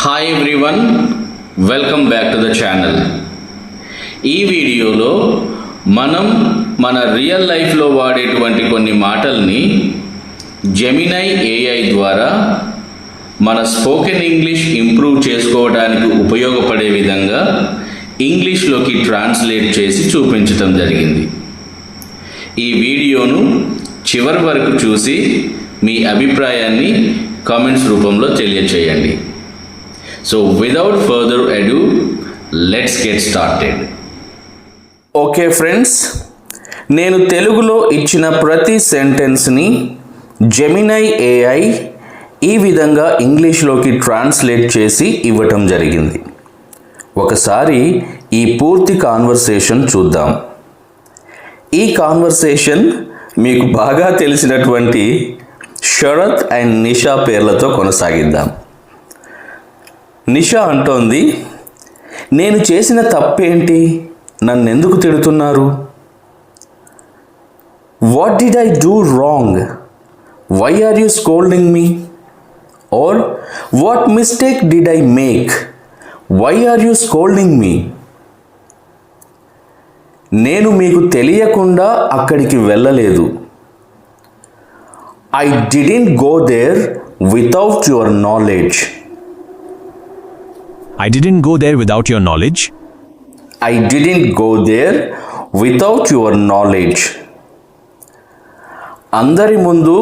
Hi everyone, welcome back to the channel. ఈ వీడియోలో మనం మన రియల్ లైఫ్లో వాడేటువంటి కొన్ని మాటల్ని జెమినై ఏఐ ద్వారా మన స్పోకెన్ ఇంగ్లీష్ ఇంప్రూవ్ చేసుకోవడానికి ఉపయోగపడే విధంగా ఇంగ్లీష్లోకి ట్రాన్స్లేట్ చేసి చూపించటం జరిగింది. ఈ వీడియోను చివరి వరకు చూసి మీ అభిప్రాయాన్ని కామెంట్స్ రూపంలో తెలియచేయండి. So without further adieu, let's get started. Okay friends, నేను తెలుగులో ఇచ్చిన ప్రతి సెంటెన్స్ని జెమినై ఏఐ ఈ విధంగా ఇంగ్లీష్లోకి ట్రాన్స్లేట్ చేసి ఇవ్వటం జరిగింది. ఒకసారి ఈ పూర్తి కాన్వర్సేషన్ చూద్దాం. ఈ కాన్వర్సేషన్ మీకు బాగా తెలిసినటువంటి శరత్ అండ్ నిషా పేర్లతో కొనసాగిద్దాం. నిషా అంటోంది, నేను చేసిన తప్పేంటి, నన్నెందుకు తిడుతున్నారు? What did I do wrong? Why are you scolding me? Or what mistake did I make? Why are you scolding me? నేను మీకు తెలియకుండా అక్కడికి వెళ్ళలేదు. I didn't go there without your knowledge. I didn't go there without your knowledge. I didn't go there without your knowledge. అందరి ముందు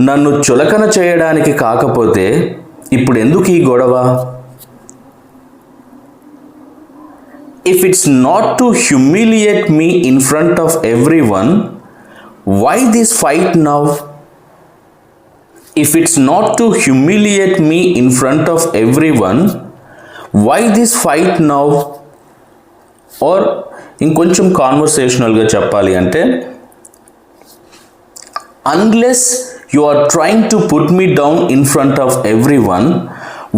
నన్ను చులకన చేయడానికి కాకపోతే ఇప్పుడు ఎందుకు ఈ గొడవ? If it's not to humiliate me in front of everyone, why this fight now? If it's not to humiliate me in front of everyone, why this fight now? Or ఇంకొంచెం కాన్వర్సేషనల్గా చెప్పాలి అంటే, unless you are trying to put me down in front of everyone,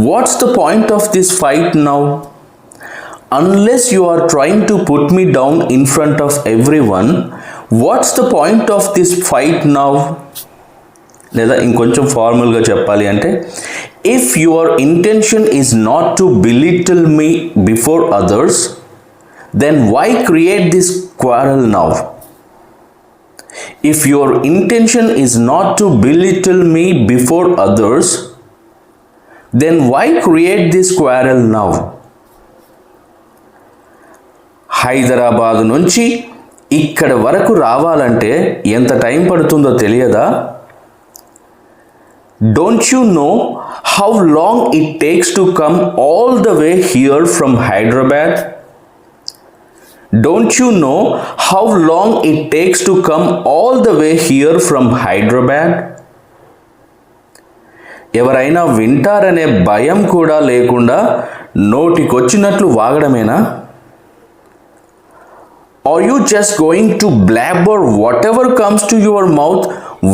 what's the point of this fight now? Unless you are trying to put me down in front of everyone, what's the point of this fight now? లేదా ఇంకొంచెం ఫార్మల్గా చెప్పాలి అంటే, if your intention is not to belittle me before others, then why create this quarrel now? If your intention is not to belittle me before others, then why create this quarrel now? Hyderabad నుంచి ఇక్కడ వరకు రావాలంటే ఎంత time పడుతుందో తెలియదా? Don't you know how long it takes to come all the way here from Hyderabad? Don't you know how long it takes to come all the way here from Hyderabad? ఎవరైనా వింటారనే భయం కూడా లేకుండా నోటికొచ్చినట్లు వాగడమేనా? Are you just going to blabber whatever comes to your mouth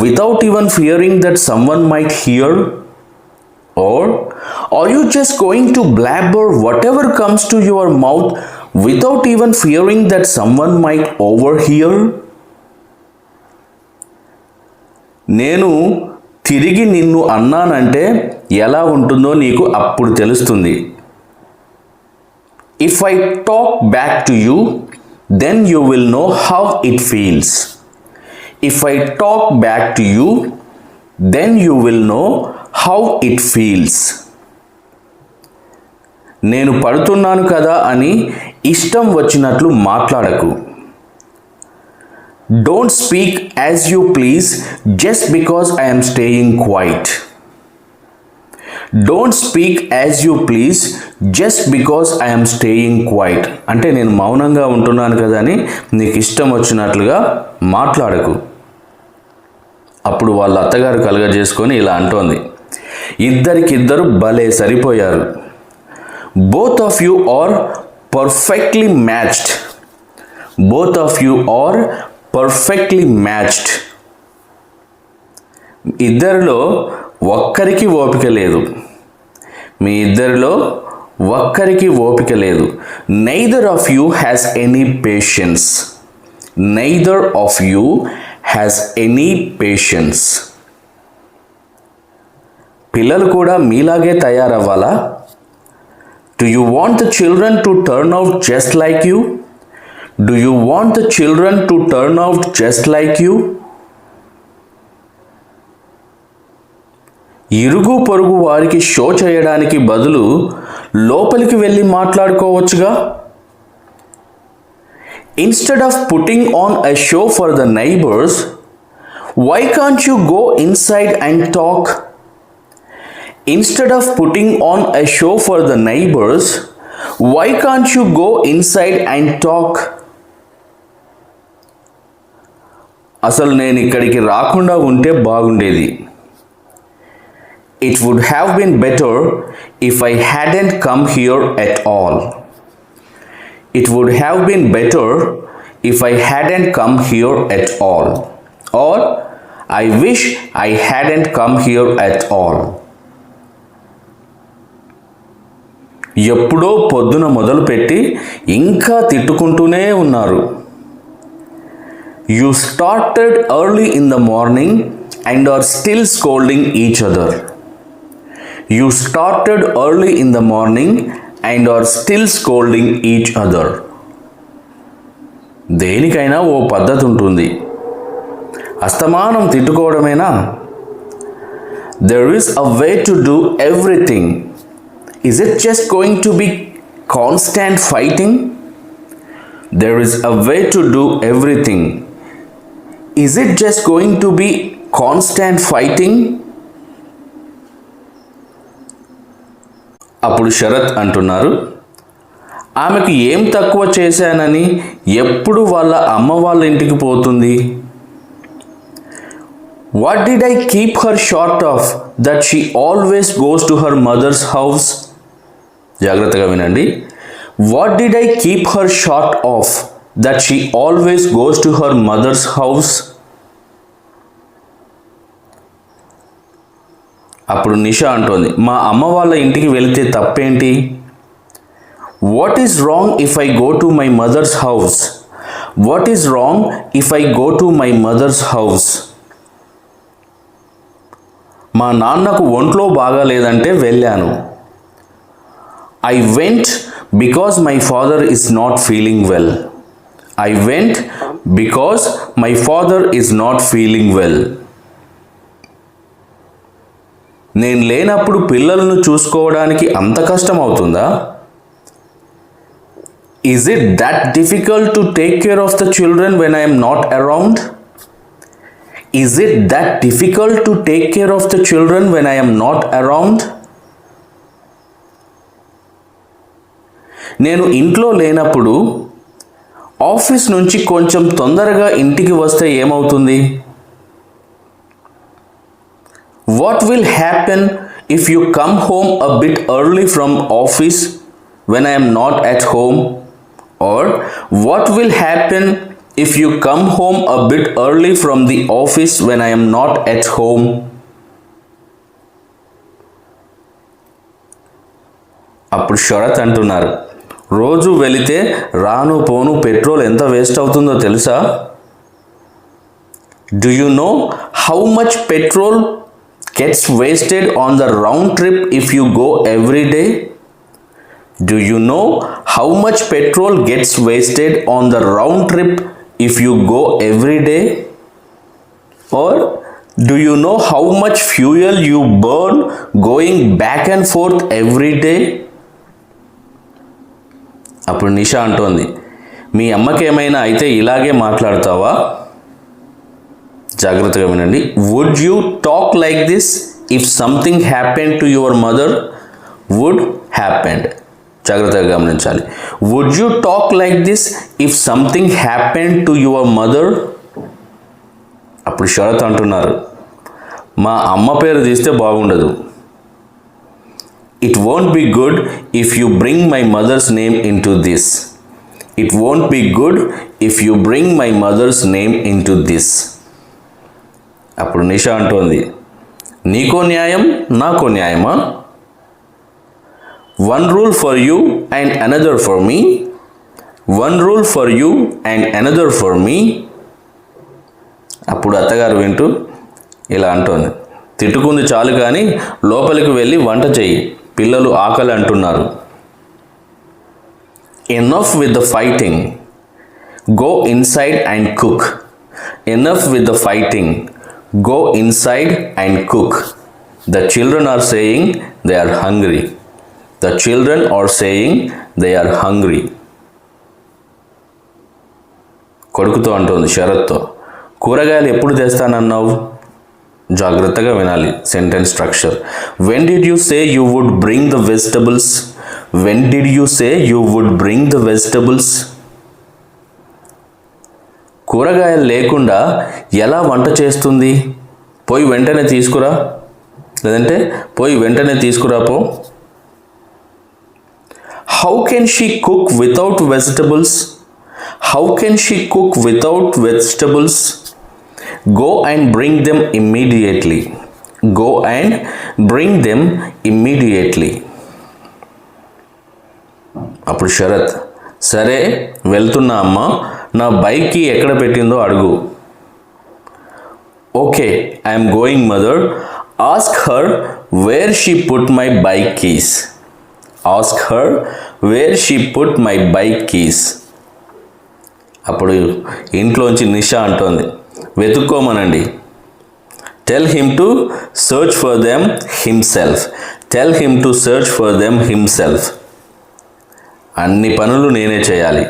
without even fearing that someone might hear? Or are you just going to blabber whatever comes to your mouth without even fearing that someone might overhear? నేను తిరిగి నిన్ను అన్నానంటే ఎలా ఉంటుందో నీకు అప్పుడు తెలుస్తుంది. If I talk back to you, then you will know how it feels. If I talk back to you, then you will know how it feels. నేను పడుతున్నాను కదా అని ఇష్టం వచ్చినట్లు మాట్లాడకు. Don't speak as you please just because I am staying quiet. Don't speak as you please just because I am staying quiet. అంటే నేను మౌనంగా ఉంటున్నాను కదా అని నీకు ఇష్టం వచ్చినట్లుగా మాట్లాడకు. అప్పుడు వాళ్ళ అత్తగారు కలగజేసుకొని ఇలా అంటోంది, ఇద్దరికిద్దరు భలే సరిపోయారు. Both of you are perfectly matched. Both of you are perfectly matched. ఇద్దరిలో ఒక్కరికి ఓపిక లేదు. మీ ఇద్దరిలో ఒక్కరికి ఓపిక లేదు. Neither of you has any patience. Neither of you has any patience. పిల్లలు కూడా మీలాగే తయారవ్వాలా? Do you want the children to turn out just like you? Do you want the children to turn out just like you? ఇరుగు పొరుగు వారికి show చేయడానికి బదులు లోపలికి వెళ్ళి మాట్లాడుకోవచ్చుగా. Instead of putting on a show for the neighbors, why can't you go inside and talk? Instead of putting on a show for the neighbors, why can't you go inside and talk? అసలు నేను ఇక్కడికి రాకుండా ఉంటే బాగుండేది. It would have been better if I hadn't come here at all. It would have been better if I hadn't come here at all. Or, I wish I hadn't come here at all. ఎప్పుడో పొద్దున మొదలుపెట్టి ఇంకా తిట్టుకుంటూనే ఉన్నారు. You started early in the morning and are still scolding each other. You started early in the morning and are still scolding each other. దేనికైనా ఓ పద్ధతి ఉంటుంది. అస్తమానం తిట్టుకోవడమేనా? There is a way to do everything. Is it just going to be constant fighting? There is a way to do everything. Is it just going to be constant fighting? అప్పుడు శరత్ అంటున్నారు, ఆమెకు ఏం తక్కువ చేశానని ఎప్పుడు వాళ్ళ అమ్మ వాళ్ళ ఇంటికి పోతుంది? What did I keep her short of that she always goes to her mother's house? జాగ్రత్తగా వినండి. What did I keep her short of that she always goes to her mother's house? అప్పుడు నిషా అంటోంది, మా అమ్మ వాళ్ళ ఇంటికి వెళితే తప్పేంటి? What is wrong if I go to my mother's house? What is wrong if I go to my mother's house? మా నాన్నకు ఒంట్లో బాగాలేదంటే వెళ్ళాను. I went because my father is not feeling well. I went because my father is not feeling well. నేను లేనప్పుడు పిల్లలను చూసుకోవడానికి అంత కష్టం అవుతుందా? Is it that difficult to take care of the children when I am not around? Is it that difficult to take care of the children when I am not around? నేను ఇంట్లో లేనప్పుడు ఆఫీస్ నుంచి కొంచెం తొందరగా ఇంటికి వస్తే ఏమవుతుంది? What will happen if you come home a bit early from office when I am not at home? Or what will happen if you come home a bit early from the office when I am not at home? అప్పుడు శరత్ అంటున్నారు, రోజు వెళితే రాను పోను petrol ఎంత waste అవుతుందో తెలుసా? Do you know how much petrol gets wasted on the round trip if you go every day? Do you know how much petrol gets wasted on the round trip if you go every day? Or do you know how much fuel you burn going back and forth every day? అప్పుడు నిషా అంటోంది, మీ అమ్మకేమైనా అయితే ఇలాగే మాట్లాడతావా? జాగ్రత్తగా వినండి. Would you talk like this if something happened to your mother? Would happened. జాగ్రత్తగా గమనించాలి. Would you talk like this if something happened to your mother? అప్పుడు శరత్ అంటున్నారు, మా అమ్మ పేరు తీస్తే బాగుండదు. It won't be good if you bring my mother's name into this. It won't be good if you bring my mother's name into this. అప్పుడు నిషా అంటోంది, నీకో న్యాయం నాకో న్యాయమా? One rule for you and another for me. One rule for you and another for me. అప్పుడు అత్తగారు వింటూ ఇలా అంటోంది, తిట్టుకుంది చాలు కానీ లోపలికి వెళ్ళి వంట చెయ్యి, పిల్లలు ఆకలి అంటున్నారు. Enough with the fighting. Go inside and cook. Enough with the fighting. Go inside and cook. The children are saying they are hungry. The children are saying they are hungry. కొడుకుతో అంటుంది శరత్తో, కూరగాయలు ఎప్పుడు తెస్తానన్నావు? జాగ్రత్తగా వినాలి sentence structure. When did you say you would bring the vegetables? When did you say you would bring the vegetables? కూరగాయలు లేకుండా ఎలా వంట చేస్తుంది? పోయి వెంటనే తీసుకురా, లేదంటే పోయి వెంటనే తీసుకురాపో. How can she cook without vegetables? How can she cook without vegetables? Go and bring them immediately. Go and bring them immediately. అప్పుడు శరత్, సరే వెళ్తున్నా అమ్మా, నా బైక్కి ఎక్కడ పెట్టిందో అడుగు. Okay, I'm going mother. Ask her where she put my bike keys. Ask her where she put my bike keys. అప్పుడు ఇంట్లోంచి నిషా అంటోంది, వెతుక్కోమనండి. Tell him to search for them himself. Tell him to search for them himself. అన్ని పనులు నేనే చేయాలి.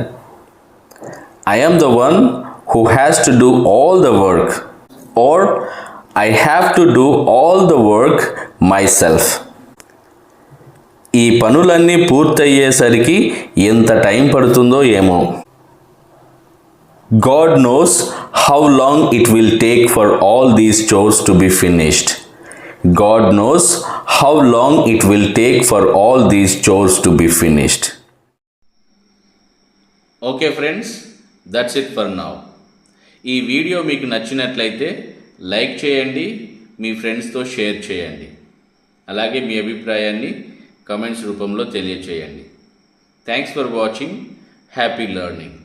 I am the one who has to do all the work, or I have to do all the work myself. ఈ పనులన్నీ పూర్తయ్యేసరికి ఎంత time పడుతుందో ఏమో. God knows how long it will take for all these chores to be finished. God knows how long it will take for all these chores to be finished. Okay friends, that's it for now. ఈ video మీకు నచ్చినట్లయితే like చేయండి, మీ ఫ్రెండ్స్తో share చేయండి. అలాగే మీ అభిప్రాయాన్ని comments రూపంలో తెలియచేయండి. Thanks for watching. Happy learning.